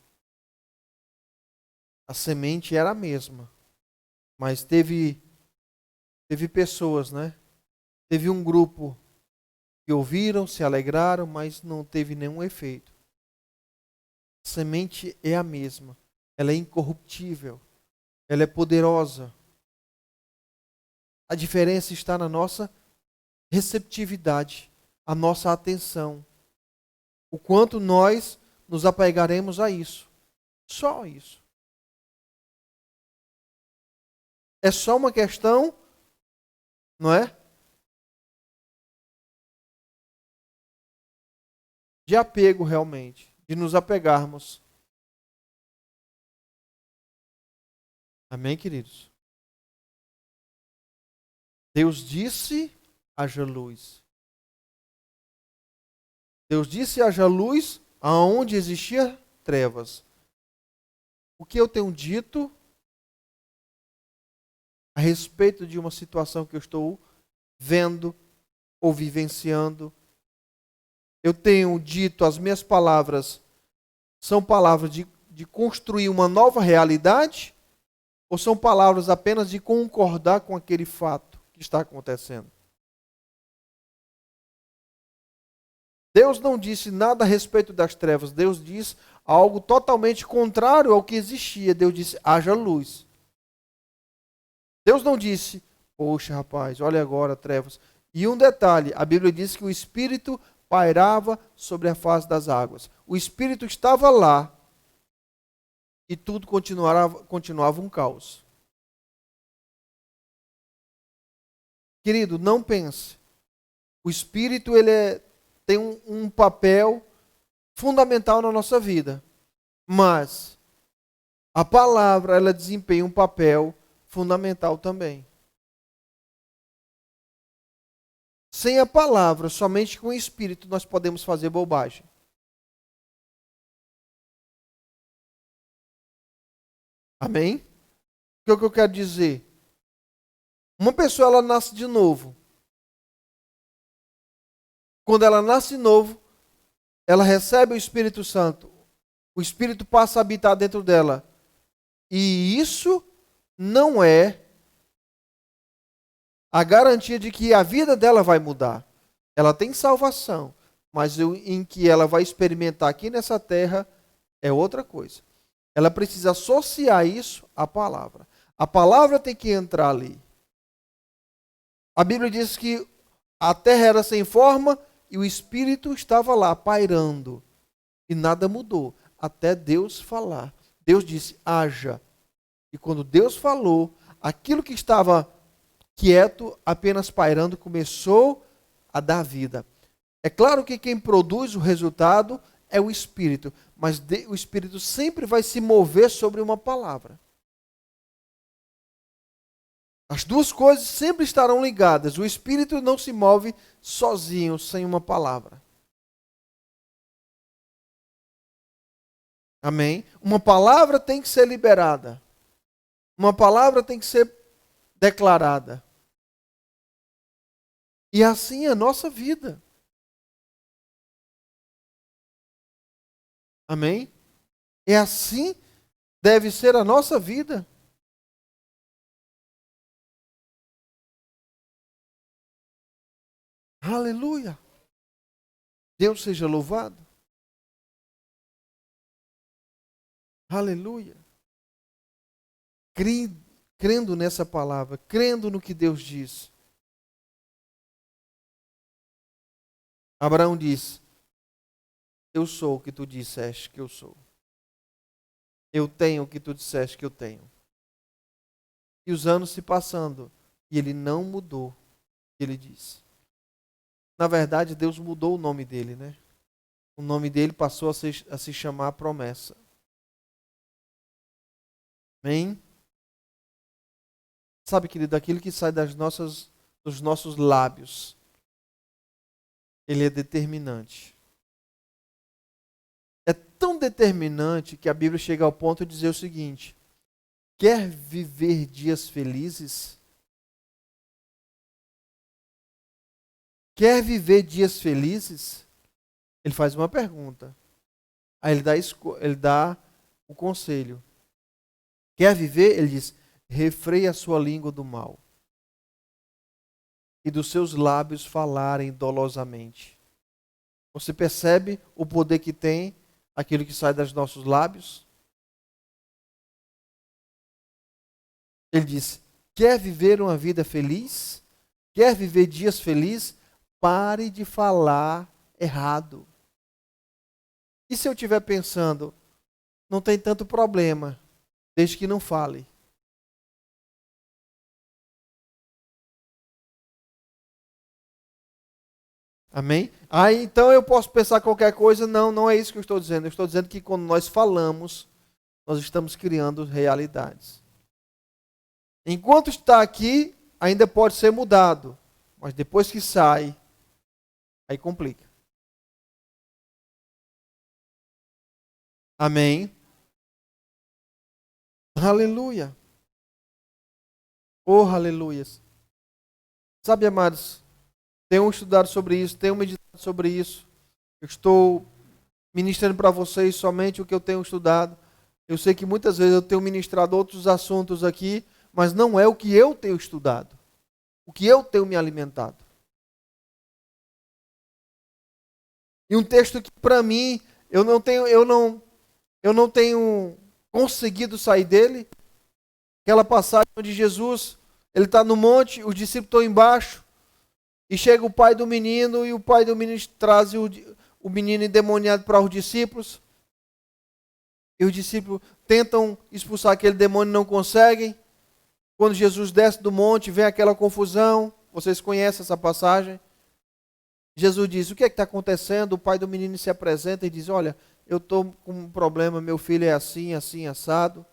A semente era a mesma, mas teve pessoas, né? Teve um grupo que ouviram, se alegraram, mas não teve nenhum efeito. A semente é a mesma. Ela é incorruptível. Ela é poderosa. A diferença está na nossa receptividade, a nossa atenção. O quanto nós nos apegaremos a isso. Só isso. É só uma questão, não é? De apego realmente, de nos apegarmos. Amém, queridos? Deus disse: haja luz. Deus disse: haja luz aonde existia trevas. O que eu tenho dito a respeito de uma situação que eu estou vendo ou vivenciando? Eu tenho dito, as minhas palavras são palavras de construir uma nova realidade? Ou são palavras apenas de concordar com aquele fato que está acontecendo? Deus não disse nada a respeito das trevas. Deus disse algo totalmente contrário ao que existia. Deus disse: haja luz. Deus não disse: poxa, rapaz, olha agora, trevas. E um detalhe: a Bíblia diz que o Espírito pairava sobre a face das águas. O Espírito estava lá e tudo continuava um caos. Querido, não pense. O Espírito tem um papel fundamental na nossa vida. Mas a palavra, ela desempenha um papel fundamental também. Sem a palavra, somente com o Espírito, nós podemos fazer bobagem. Amém? O que é que eu quero dizer? Uma pessoa, ela nasce de novo. Quando ela nasce de novo, ela recebe o Espírito Santo. O Espírito passa a habitar dentro dela. E isso não é a garantia de que a vida dela vai mudar. Ela tem salvação, mas em que ela vai experimentar aqui nessa terra é outra coisa. Ela precisa associar isso à palavra. A palavra tem que entrar ali. A Bíblia diz que a terra era sem forma e o Espírito estava lá, pairando. E nada mudou, até Deus falar. Deus disse: haja. E quando Deus falou, aquilo que estava quieto, apenas pairando, começou a dar vida. É claro que quem produz o resultado é o Espírito, mas o Espírito sempre vai se mover sobre uma palavra. As duas coisas sempre estarão ligadas. O Espírito não se move sozinho, sem uma palavra. Amém? Uma palavra tem que ser liberada. Uma palavra tem que ser declarada. E assim é a nossa vida. Amém? É assim deve ser a nossa vida. Aleluia. Deus seja louvado. Aleluia. Crendo nessa palavra, crendo no que Deus diz. Abraão diz: eu sou o que tu disseste que eu sou. Eu tenho o que tu disseste que eu tenho. E os anos se passando, e ele não mudou o que ele disse. Na verdade, Deus mudou o nome dele, né? O nome dele passou a se chamar Promessa. Amém? Sabe, querido, aquilo que sai dos nossos lábios, ele é determinante. É tão determinante que a Bíblia chega ao ponto de dizer o seguinte: quer viver dias felizes? Quer viver dias felizes? Ele faz uma pergunta. Aí ele dá o conselho. Quer viver? Ele diz, refreia a sua língua do mal e dos seus lábios falarem dolosamente. Você percebe o poder que tem aquilo que sai dos nossos lábios? Ele diz, quer viver uma vida feliz? Quer viver dias felizes? Pare de falar errado. E se eu estiver pensando, não tem tanto problema, desde que não fale. Amém? Aí então eu posso pensar qualquer coisa. Não, não é isso que eu estou dizendo. Eu estou dizendo que quando nós falamos, nós estamos criando realidades. Enquanto está aqui, ainda pode ser mudado. Mas depois que sai, aí complica. Amém? Aleluia. Oh, aleluias. Sabe, amados, tenho estudado sobre isso, tenho meditado sobre isso. Eu estou ministrando para vocês somente o que eu tenho estudado. Eu sei que muitas vezes eu tenho ministrado outros assuntos aqui, mas não é o que eu tenho estudado, o que eu tenho me alimentado. E um texto que para mim eu não tenho conseguido sair dele, aquela passagem onde Jesus, ele está no monte, os discípulos estão embaixo, e chega o pai do menino, e o pai do menino traz o menino endemoniado para os discípulos, e os discípulos tentam expulsar aquele demônio e não conseguem. Quando Jesus desce do monte, vem aquela confusão, vocês conhecem essa passagem. Jesus diz, o que é que está acontecendo? O pai do menino se apresenta e diz, olha, eu estou com um problema, meu filho é assim, assim, assado.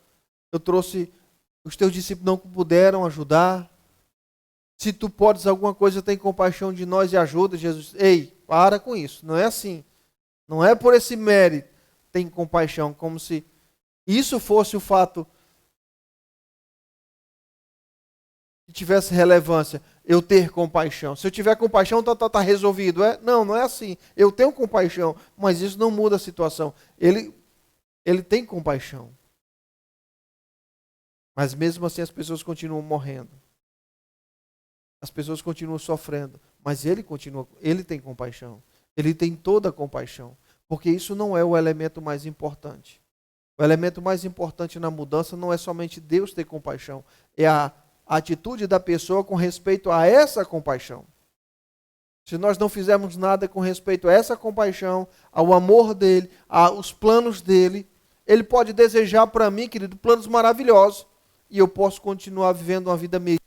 Eu trouxe, os teus discípulos não puderam ajudar. Se tu podes alguma coisa, tem compaixão de nós e ajuda. Jesus, ei, para com isso, não é assim. Não é por esse mérito, tem compaixão, como se isso fosse o fato que tivesse relevância, eu ter compaixão. Se eu tiver compaixão, tá resolvido. Não, não é assim. Eu tenho compaixão, mas isso não muda a situação. Ele tem compaixão. Mas mesmo assim as pessoas continuam morrendo. As pessoas continuam sofrendo, mas ele tem compaixão. Ele tem toda a compaixão, porque isso não é o elemento mais importante. O elemento mais importante na mudança não é somente Deus ter compaixão, é a atitude da pessoa com respeito a essa compaixão. Se nós não fizermos nada com respeito a essa compaixão, ao amor dele, aos planos dele, ele pode desejar para mim, querido, planos maravilhosos, e eu posso continuar vivendo uma vida medíocre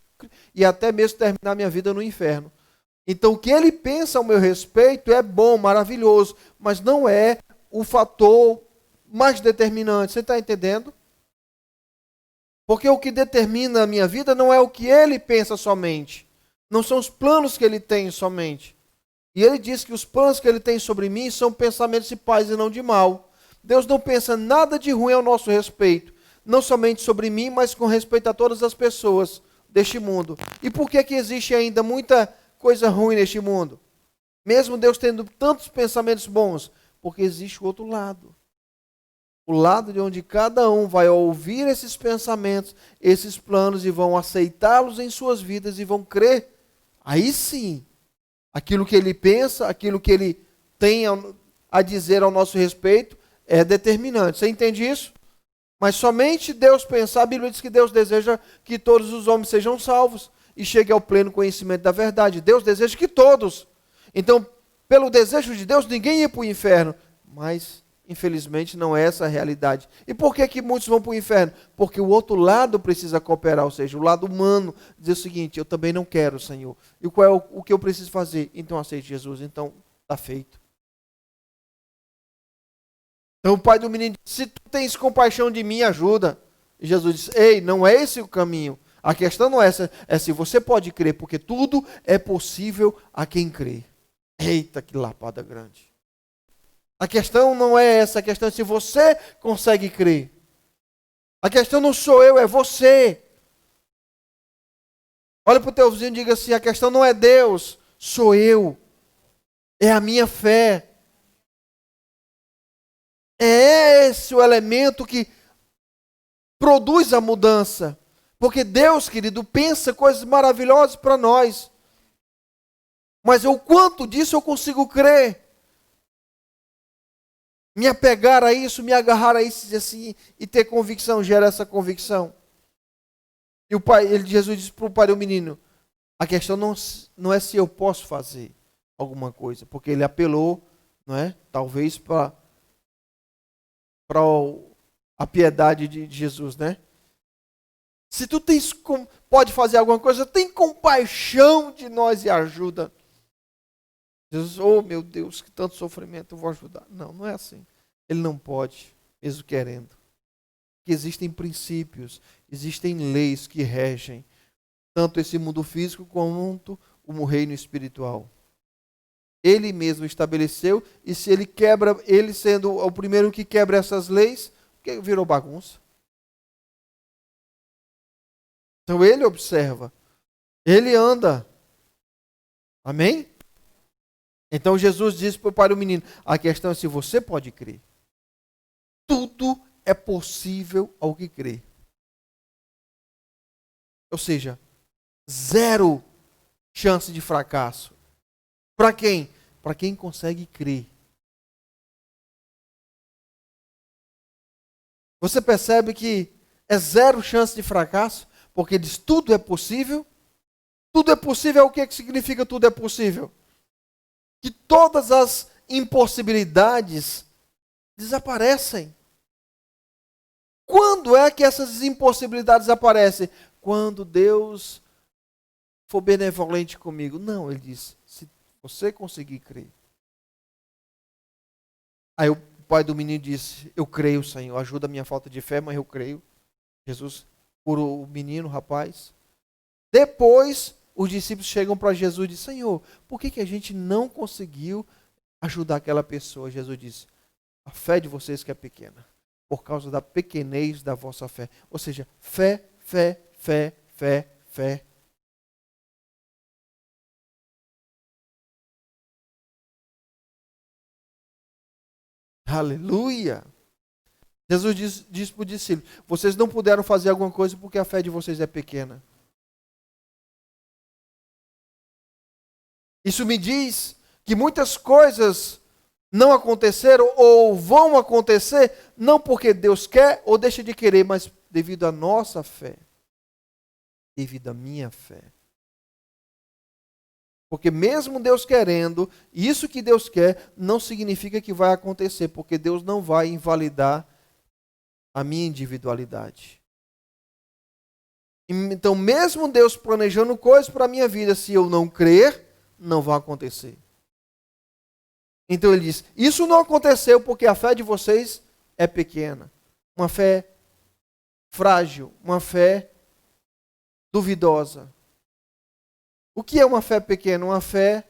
e até mesmo terminar minha vida no inferno. Então o que ele pensa ao meu respeito é bom, maravilhoso, mas não é o fator mais determinante. Você está entendendo? Porque o que determina a minha vida não é o que ele pensa somente. Não são os planos que ele tem somente. E ele diz que os planos que ele tem sobre mim são pensamentos de paz e não de mal. Deus não pensa nada de ruim ao nosso respeito. Não somente sobre mim, mas com respeito a todas as pessoas deste mundo. E por que que existe ainda muita coisa ruim neste mundo? Mesmo Deus tendo tantos pensamentos bons, porque existe o outro lado. O lado de onde cada um vai ouvir esses pensamentos, esses planos e vão aceitá-los em suas vidas e vão crer. Aí sim, aquilo que ele pensa, aquilo que ele tem a dizer ao nosso respeito é determinante. Você entende isso? Mas somente Deus pensar, a Bíblia diz que Deus deseja que todos os homens sejam salvos e cheguem ao pleno conhecimento da verdade. Deus deseja que todos. Então, pelo desejo de Deus, ninguém ia para o inferno. Mas, infelizmente, não é essa a realidade. E por que que muitos vão para o inferno? Porque o outro lado precisa cooperar, ou seja, o lado humano dizer o seguinte, eu também não quero, Senhor. E qual é o que eu preciso fazer? Então aceite Jesus, então está feito. Então o pai do menino disse, se tu tens compaixão de mim, ajuda. E Jesus disse, ei, não é esse o caminho. A questão não é essa, é se você pode crer, porque tudo é possível a quem crê. Eita, que lapada grande. A questão não é essa, a questão é se você consegue crer. A questão não sou eu, é você. Olha para o teu vizinho e diga assim, a questão não é Deus, sou eu. É a minha fé. É esse o elemento que produz a mudança. Porque Deus, querido, pensa coisas maravilhosas para nós. Mas o quanto disso eu consigo crer? Me apegar a isso, me agarrar a isso assim, e ter convicção, gera essa convicção. E o pai, Jesus disse para o pai do menino, a questão não é se eu posso fazer alguma coisa, porque ele apelou, não é? Talvez para a piedade de Jesus, né? Se tu pode fazer alguma coisa, tem compaixão de nós e ajuda. Jesus, oh meu Deus, que tanto sofrimento, eu vou ajudar. Não, não é assim. Ele não pode, mesmo querendo. Porque existem princípios, existem leis que regem tanto esse mundo físico quanto o reino espiritual. Ele mesmo estabeleceu, e se ele quebra, ele sendo o primeiro que quebra essas leis, virou bagunça. Então ele observa, ele anda. Amém? Então Jesus disse para o menino, a questão é se você pode crer. Tudo é possível ao que crê. Ou seja, zero chance de fracasso. Para quem? Para quem consegue crer. Você percebe que é zero chance de fracasso? Porque diz tudo é possível. Tudo é possível, o que significa tudo é possível? Que todas as impossibilidades desaparecem. Quando é que essas impossibilidades aparecem? Quando Deus for benevolente comigo. Não, ele diz, se você conseguir crer. Aí o pai do menino disse, eu creio, Senhor, ajuda a minha falta de fé, mas eu creio. Jesus curou o menino, o rapaz. Depois, os discípulos chegam para Jesus e dizem, Senhor, por que a gente não conseguiu ajudar aquela pessoa? Jesus disse, a fé de vocês que é pequena, por causa da pequenez da vossa fé. Ou seja, fé, fé, fé, fé, fé. Aleluia! Jesus diz para o discípulo, vocês não puderam fazer alguma coisa porque a fé de vocês é pequena. Isso me diz que muitas coisas não aconteceram ou vão acontecer, não porque Deus quer ou deixa de querer, mas devido à nossa fé. Devido à minha fé. Porque mesmo Deus querendo, isso que Deus quer não significa que vai acontecer, porque Deus não vai invalidar a minha individualidade. Então, mesmo Deus planejando coisas para a minha vida, se eu não crer, não vai acontecer. Então ele diz, isso não aconteceu porque a fé de vocês é pequena. Uma fé frágil, uma fé duvidosa. O que é uma fé pequena? Uma fé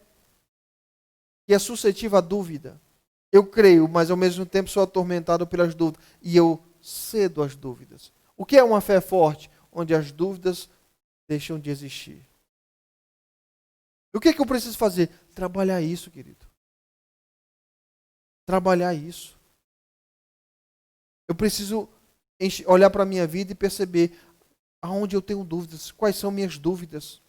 que é suscetível à dúvida. Eu creio, mas ao mesmo tempo sou atormentado pelas dúvidas. E eu cedo às dúvidas. O que é uma fé forte? Onde as dúvidas deixam de existir. E o que eu preciso fazer? Trabalhar isso, querido. Trabalhar isso. Eu preciso olhar para a minha vida e perceber aonde eu tenho dúvidas, quais são minhas dúvidas.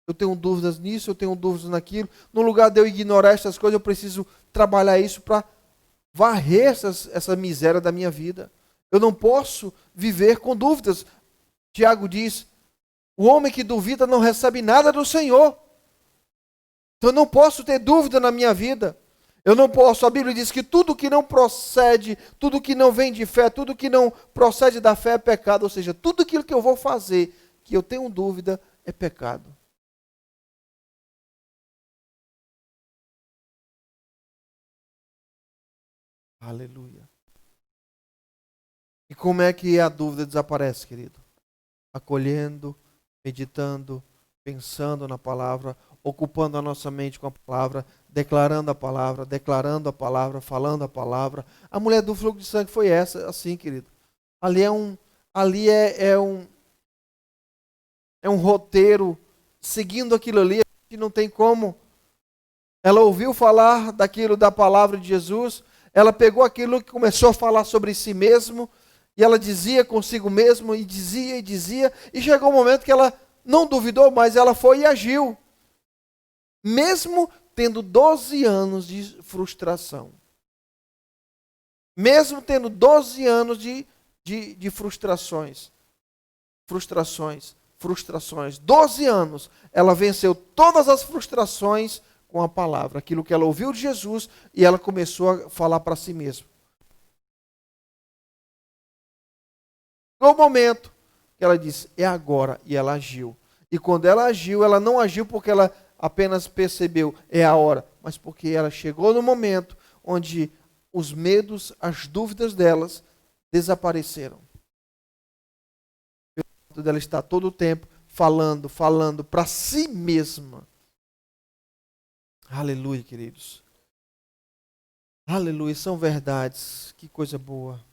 Eu tenho dúvidas nisso, eu tenho dúvidas naquilo. No lugar de eu ignorar essas coisas, eu preciso trabalhar isso para varrer essa miséria da minha vida. Eu não posso viver com dúvidas. Tiago diz, o homem que duvida não recebe nada do Senhor. Então eu não posso ter dúvida na minha vida. Eu não posso, a Bíblia diz que tudo que não procede, tudo que não vem de fé, tudo que não procede da fé é pecado. Ou seja, tudo aquilo que eu vou fazer, que eu tenho dúvida, é pecado. Aleluia. E como é que a dúvida desaparece, querido? Acolhendo, meditando, pensando na palavra, ocupando a nossa mente com a palavra, declarando a palavra, falando a palavra. A mulher do fluxo de sangue foi essa, assim, querido. Ali é um roteiro, seguindo aquilo ali, que não tem como. Ela ouviu falar daquilo, da palavra de Jesus, ela pegou aquilo que começou a falar sobre si mesmo, E ela dizia consigo mesma, e dizia, e chegou um momento que ela não duvidou mais, ela foi e agiu. Mesmo tendo 12 anos de frustração. Mesmo tendo 12 anos de frustrações. 12 anos. Ela venceu todas as frustrações com a palavra. Aquilo que ela ouviu de Jesus e ela começou a falar para si mesma. No momento que ela disse, é agora. E ela agiu. E quando ela agiu, ela não agiu porque ela apenas percebeu, é a hora. Mas porque ela chegou no momento onde os medos, as dúvidas delas desapareceram. Dela está todo o tempo falando para si mesma. Aleluia, queridos. Aleluia, são verdades. Que coisa boa.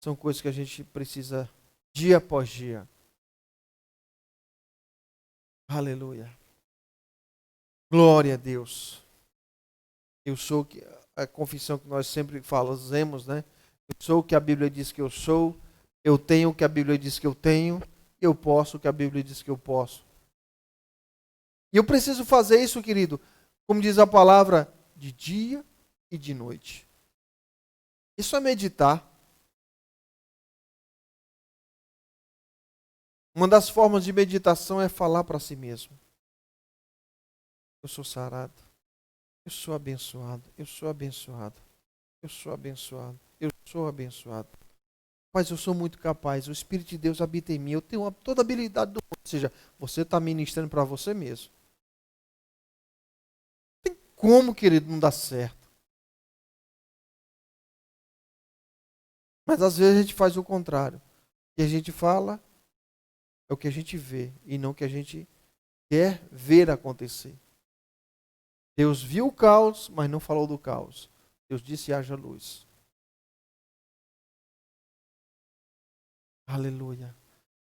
São coisas que a gente precisa dia após dia. Aleluia. Glória a Deus. Eu sou a confissão que nós sempre fazemos, né? Eu sou o que a Bíblia diz que eu sou. Eu tenho o que a Bíblia diz que eu tenho. Eu posso o que a Bíblia diz que eu posso. E eu preciso fazer isso, querido, como diz a palavra, de dia e de noite. Isso é meditar. Uma das formas de meditação é falar para si mesmo. Eu sou sarado. Eu sou abençoado. Eu sou abençoado. Eu sou abençoado. Eu sou abençoado. Mas eu sou muito capaz. O Espírito de Deus habita em mim. Eu tenho toda a habilidade do mundo. Ou seja, você está ministrando para você mesmo. Não tem como, querido, não dar certo. Mas às vezes a gente faz o contrário. O que a gente fala é o que a gente vê e não o que a gente quer ver acontecer. Deus viu o caos, mas não falou do caos. Deus disse: haja luz. Aleluia.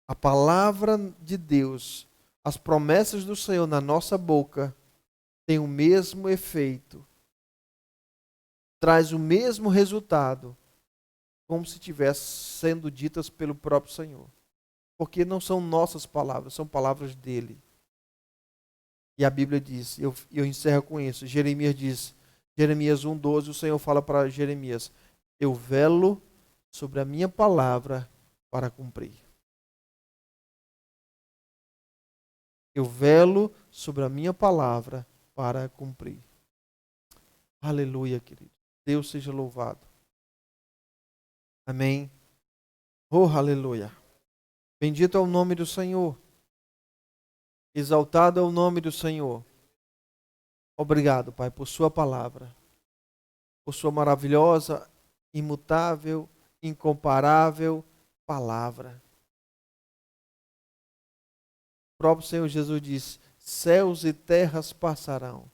A palavra de Deus, as promessas do Senhor na nossa boca, tem o mesmo efeito, traz o mesmo resultado, como se estivesse sendo ditas pelo próprio Senhor. Porque não são nossas palavras, são palavras dele. E a Bíblia diz, eu encerro com isso, Jeremias diz, Jeremias 1,12, o Senhor fala para Jeremias, eu velo sobre a minha palavra para cumprir. Eu velo sobre a minha palavra para cumprir. Aleluia, querido. Deus seja louvado. Amém. Oh, aleluia. Bendito é o nome do Senhor. Exaltado é o nome do Senhor. Obrigado, Pai, por sua palavra. Por sua maravilhosa, imutável, incomparável palavra. O próprio Senhor Jesus diz, céus e terras passarão,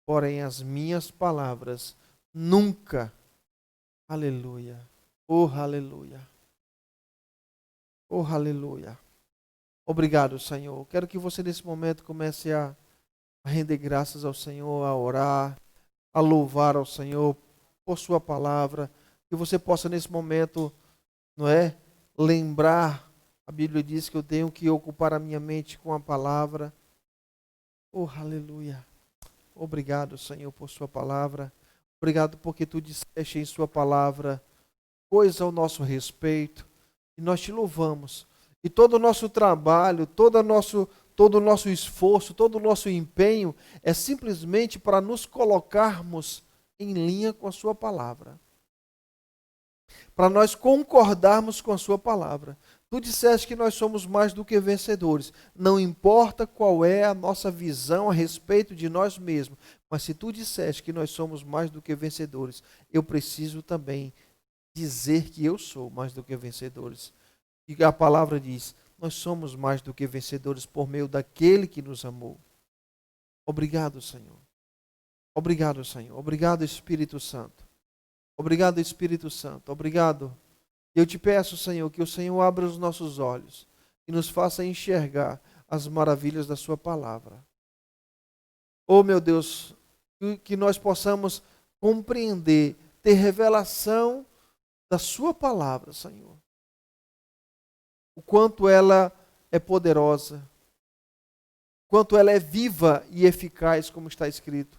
porém as minhas palavras nunca. Aleluia. Oh, aleluia. Oh, aleluia. Obrigado, Senhor. Quero que você nesse momento comece a render graças ao Senhor, a orar, a louvar ao Senhor por sua palavra. Que você possa nesse momento, não é, lembrar. A Bíblia diz que eu tenho que ocupar a minha mente com a palavra. Oh, aleluia. Obrigado, Senhor, por sua palavra. Obrigado porque tu disseste em sua palavra coisa ao nosso respeito. E nós te louvamos. E todo o nosso trabalho, todo o nosso esforço, todo o nosso empenho é simplesmente para nos colocarmos em linha com a sua palavra. Para nós concordarmos com a sua palavra. Tu disseste que nós somos mais do que vencedores. Não importa qual é a nossa visão a respeito de nós mesmos, mas se tu disseste que nós somos mais do que vencedores, eu preciso também dizer que eu sou mais do que vencedores. E a palavra diz, nós somos mais do que vencedores por meio daquele que nos amou. Obrigado, Senhor. Obrigado, Senhor. Obrigado, Espírito Santo. Obrigado, Espírito Santo. Obrigado. Eu te peço, Senhor, que o Senhor abra os nossos olhos e nos faça enxergar as maravilhas da sua palavra. Oh, meu Deus, que nós possamos compreender, ter revelação da sua palavra, Senhor. O quanto ela é poderosa, o quanto ela é viva e eficaz, como está escrito.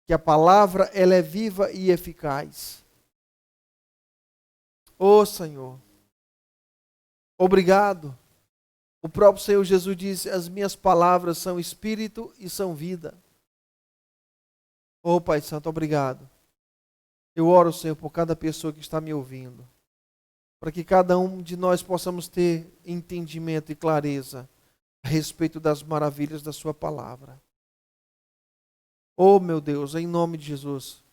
Que a palavra, ela é viva e eficaz. Senhor, obrigado. O próprio Senhor Jesus disse: as minhas palavras são espírito e são vida. Pai Santo, obrigado. Eu oro, Senhor, por cada pessoa que está me ouvindo, para que cada um de nós possamos ter entendimento e clareza a respeito das maravilhas da sua palavra. Meu Deus, em nome de Jesus,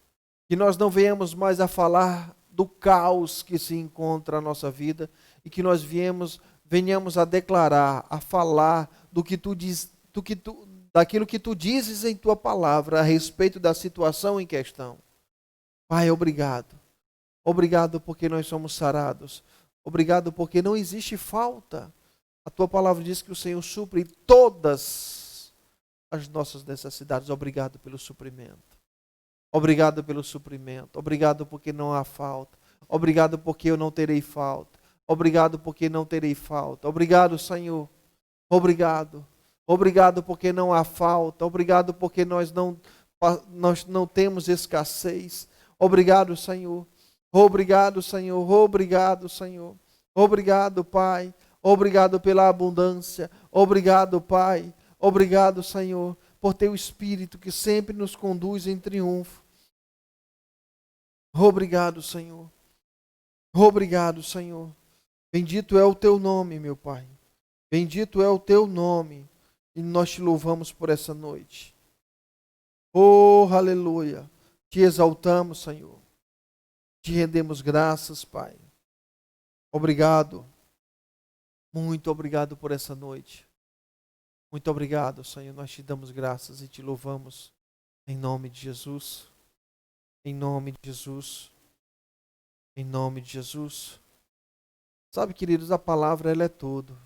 que nós não venhamos mais a falar do caos que se encontra na nossa vida e que nós venhamos a declarar, a falar do que tu diz, daquilo que tu dizes em tua palavra a respeito da situação em questão. Pai, obrigado. Obrigado porque nós somos sarados. Obrigado porque não existe falta. A tua palavra diz que o Senhor supre todas as nossas necessidades. Obrigado pelo suprimento. Obrigado pelo suprimento. Obrigado porque não há falta. Obrigado porque eu não terei falta. Obrigado porque não terei falta. Obrigado, Senhor. Obrigado. Obrigado porque não há falta. Obrigado porque nós não temos escassez. Obrigado, Senhor. Obrigado, Senhor. Obrigado, Senhor. Obrigado, Pai. Obrigado pela abundância. Obrigado, Pai. Obrigado, Senhor, por teu Espírito que sempre nos conduz em triunfo. Obrigado, Senhor. Obrigado, Senhor. Bendito é o teu nome, meu Pai. Bendito é o teu nome. E nós te louvamos por essa noite. Aleluia. Te exaltamos, Senhor. Te rendemos graças, Pai. Obrigado. Muito obrigado por essa noite. Muito obrigado, Senhor. Nós te damos graças e te louvamos em nome de Jesus. Em nome de Jesus. Em nome de Jesus. Sabe, queridos, a palavra ela é tudo.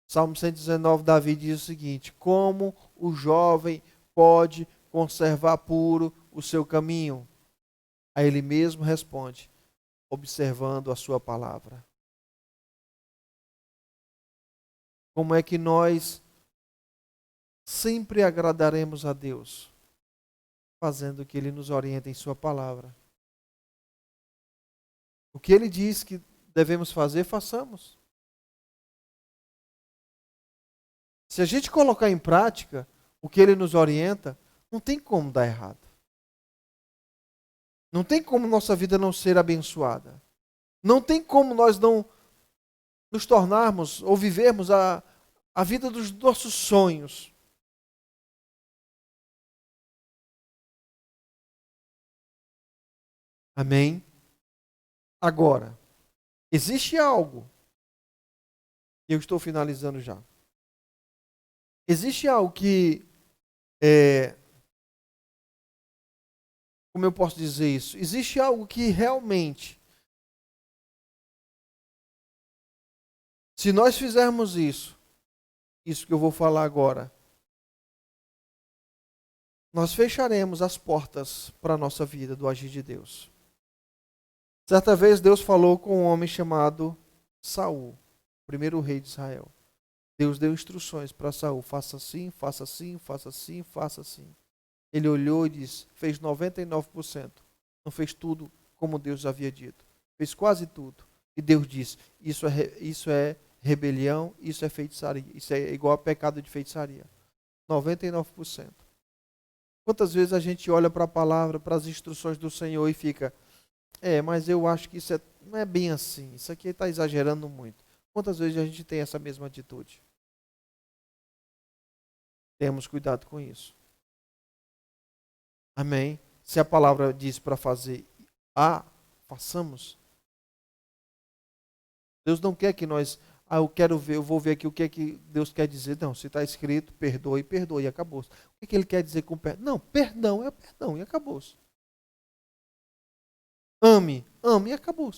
Salmo 119, Davi diz o seguinte: como o jovem pode conservar puro o seu caminho? Aí ele mesmo responde: observando a sua palavra. Como é que nós sempre agradaremos a Deus? Fazendo o que Ele nos orienta em sua palavra. O que Ele diz que devemos fazer, façamos. Se a gente colocar em prática o que Ele nos orienta, não tem como dar errado. Não tem como nossa vida não ser abençoada. Não tem como nós não nos tornarmos ou vivermos a vida dos nossos sonhos. Amém? Agora, existe algo, e eu estou finalizando já. Existe algo que, como eu posso dizer isso? Existe algo que realmente, se nós fizermos isso que eu vou falar agora, nós fecharemos as portas para a nossa vida do agir de Deus. Certa vez Deus falou com um homem chamado Saul, primeiro rei de Israel. Deus deu instruções para Saul: faça assim, faça assim, faça assim, faça assim. Ele olhou e disse, fez 99%. Não fez tudo como Deus havia dito. Fez quase tudo. E Deus disse, isso é rebelião, isso é feitiçaria. Isso é igual a pecado de feitiçaria. 99%. Quantas vezes a gente olha para a palavra, para as instruções do Senhor e fica, mas eu acho que isso não é bem assim. Isso aqui está exagerando muito. Quantas vezes a gente tem essa mesma atitude? Temos cuidado com isso. Amém? Se a palavra diz para fazer façamos. Deus não quer que nós, eu vou ver aqui o que é que Deus quer dizer. Não, se está escrito, perdoe, perdoe, e acabou. O que ele quer dizer com perdão? Não, perdão é perdão, e acabou. Ame, ame, e acabou.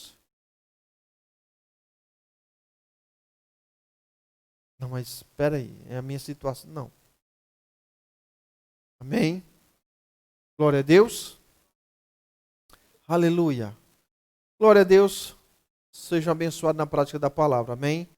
Não, mas espera aí, é a minha situação. Não. Amém? Glória a Deus. Aleluia. Glória a Deus. Sejam abençoados na prática da palavra. Amém.